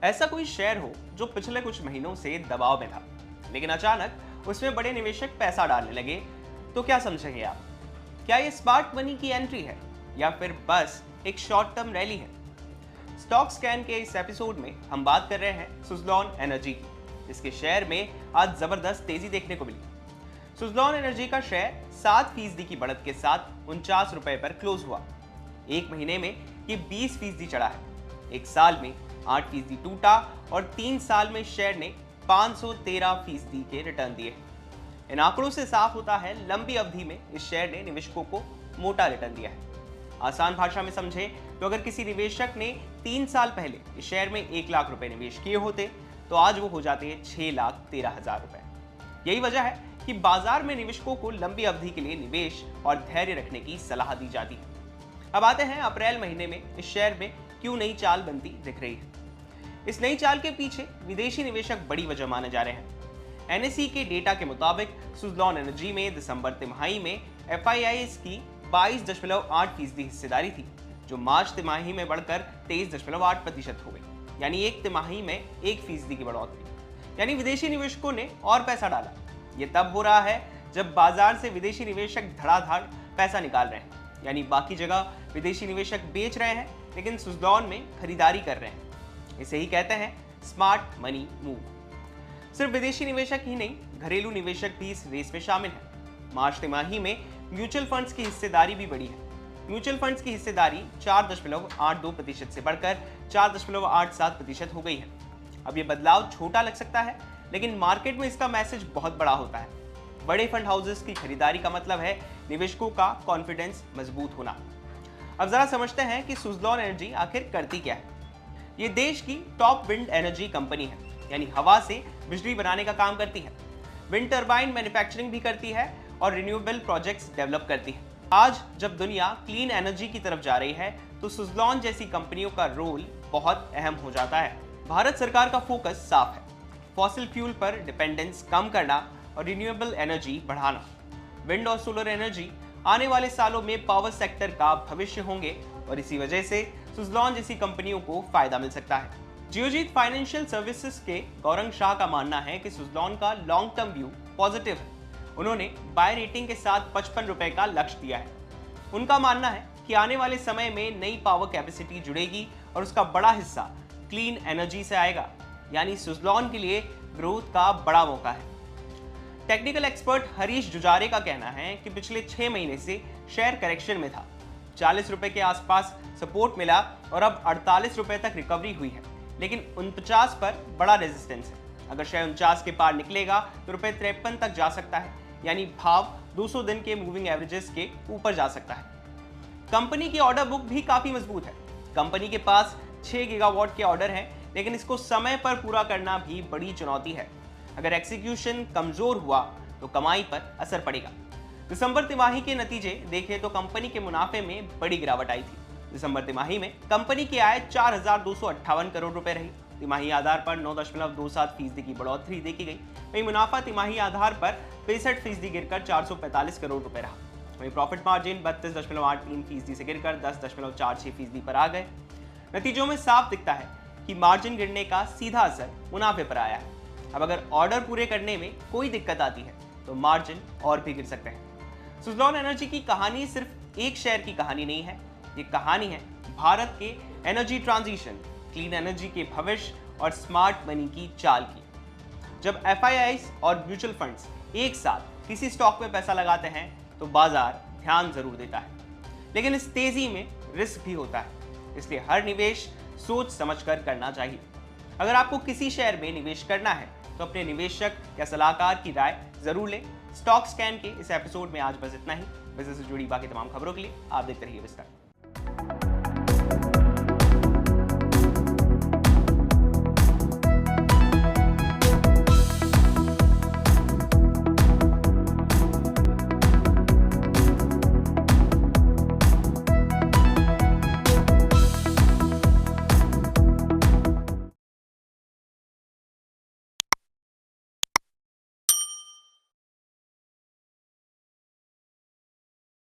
ऐसा कोई शेयर हो जो पिछले कुछ महीनों से दबाव में था, लेकिन अचानक उसमें बड़े निवेशक पैसा डालने लगे, तो क्या समझेंगे आप? क्या ये स्मार्ट मनी की एंट्री है या फिर बस एक शॉर्ट टर्म रैली है? स्टॉक स्कैन के इस एपिसोड में हम बात कर रहे हैं सुज़लॉन एनर्जी की, जिसके शेयर में आज जबरदस्त तेजी देखने को मिली। सुज़लॉन एनर्जी का शेयर 7% की बढ़त के साथ 49 रुपए पर क्लोज हुआ। एक महीने में ये 20% चढ़ा है, एक साल में 8% टूटा और 3 साल में शेयर ने 513% के रिटर्न दिए। इन आंकड़ों से साफ होता है लंबी अवधि में इस शेयर ने निवेशकों को मोटा रिटर्न दिया है। आसान भाषा में समझे तो अगर किसी निवेशक ने 3 साल पहले इस शेयर में 1 लाख रुपए निवेश किए होते तो आज वो हो जाते हैं 6,13,000 रुपए। यही वजह है कि बाजार में निवेशकों को लंबी अवधि के लिए निवेश और धैर्य रखने की सलाह दी जाती है। अब आते हैं अप्रैल महीने में इस शेयर में क्यों नई चाल बनती दिख रही है। इस नई चाल के पीछे विदेशी निवेशक बड़ी वजह माने जा रहे हैं। एनएसई के डेटा के मुताबिक सुज़लॉन एनर्जी में दिसंबर तिमाही में एफआईआईज की 22.8% हिस्सेदारी थी, जो मार्च तिमाही में बढ़कर 23.8% हो गई, यानी एक तिमाही में 1% की बढ़ोतरी। यानी विदेशी निवेशकों ने और पैसा डाला। ये तब हो रहा है जब बाजार से विदेशी निवेशक धड़ाधड़ पैसा निकाल रहे हैं, यानी बाकी जगह विदेशी निवेशक बेच रहे हैं लेकिन सुज़लॉन में खरीदारी कर रहे हैं। इसे ही कहते हैं स्मार्ट मनी मूव। सिर्फ विदेशी निवेशक ही नहीं, घरेलू निवेशक भी इस रेस में शामिल हैं। मार्च तिमाही में म्यूचुअल फंड्स की हिस्सेदारी भी बढ़ी है। म्यूचुअल फंड्स की हिस्सेदारी 4.82% से बढ़कर 4.87% हो गई है। अब ये बदलाव छोटा लग सकता है, लेकिन मार्केट में इसका मैसेज बहुत बड़ा होता है। बड़े फंड हाउसेस की खरीदारी का मतलब है निवेशकों का कॉन्फिडेंस मजबूत होना। अब जरा समझते हैं कि सुज़लॉन एनर्जी आखिर करती क्या है। ये देश की टॉप विंड एनर्जी कंपनी है, यानी हवा से बिजली बनाने का काम करती है। विंड टरबाइन मैन्युफैक्चरिंग भी करती है और रिन्यूएबल प्रोजेक्ट्स डेवलप करती है। आज जब दुनिया क्लीन एनर्जी की तरफ जा रही है तो सुज़लॉन जैसी कंपनियों का रोल बहुत अहम हो जाता है। भारत सरकार का फोकस साफ है, फॉसिल फ्यूल पर डिपेंडेंस कम करना और रिन्यूएबल एनर्जी बढ़ाना। विंड और सोलर एनर्जी आने वाले सालों में पावर सेक्टर का भविष्य होंगे और इसी वजह से सुज़लॉन जैसी कंपनियों को फायदा मिल सकता है। जियोजीत फाइनेंशियल सर्विसेज के गौरंग शाह का मानना है कि सुज़लॉन का लॉन्ग टर्म व्यू पॉजिटिव है। उन्होंने बाय रेटिंग के साथ 55 रुपए का लक्ष्य दिया है। उनका मानना है कि आने वाले समय में नई पावर कैपेसिटी जुड़ेगी और उसका बड़ा हिस्सा क्लीन एनर्जी से आएगा, यानी सुज़लॉन के लिए ग्रोथ का बड़ा मौका है। टेक्निकल एक्सपर्ट हरीश जुजारे का कहना है कि पिछले 6 महीने से शेयर करेक्शन में था। 40 रुपए के आसपास सपोर्ट मिला और अब 48 रुपए तक रिकवरी हुई है, लेकिन 49 पर बड़ा रेजिस्टेंस है। अगर शेयर 49 के पार निकलेगा तो रुपए 53 तक जा सकता है, यानी भाव 200 दिन के मूविंग एवरेजेस के ऊपर जा सकता है। कंपनी की ऑर्डर बुक भी काफी मजबूत है। कंपनी के पास 6 गीगावाट के ऑर्डर हैं, लेकिन इसको समय पर पूरा करना भी बड़ी चुनौती है। अगर एग्जीक्यूशन कमजोर हुआ तो कमाई पर असर पड़ेगा। दिसंबर तिमाही के नतीजे देखें तो कंपनी के मुनाफे में बड़ी गिरावट आई थी। दिसंबर तिमाही में कंपनी की आय 4,258 करोड़ रुपए रही। तिमाही आधार पर 9.27% की बढ़ोतरी देखी गई। वहीं मुनाफा तिमाही आधार पर 65% गिरकर 445 करोड़ रुपए रहा। वहीं प्रॉफिट मार्जिन 32.83% से गिरकर 10.46% पर आ गए। नतीजों में साफ दिखता है कि मार्जिन गिरने का सीधा असर मुनाफे पर आया है। अब अगर ऑर्डर पूरे करने में कोई दिक्कत आती है तो मार्जिन और भी गिर सकते हैं। सुज़लॉन एनर्जी की कहानी सिर्फ एक शेयर की कहानी नहीं है, ये कहानी है भारत के एनर्जी ट्रांजिशन, क्लीन एनर्जी के भविष्य और स्मार्ट मनी की चाल की। जब एफआईआईज और म्यूचुअल फंड्स एक साथ किसी स्टॉक में पैसा लगाते हैं तो बाजार ध्यान जरूर देता है, लेकिन इस तेजी में रिस्क भी होता है, इसलिए हर निवेश सोच समझकर करना चाहिए। अगर आपको किसी शेयर में निवेश करना है तो अपने निवेशक या सलाहकार की राय जरूर लें। स्टॉक स्कैन के इस एपिसोड में आज बस इतना ही। बिजनेस से जुड़ी बाकी तमाम खबरों के लिए आप देखते रहिए विस्तार।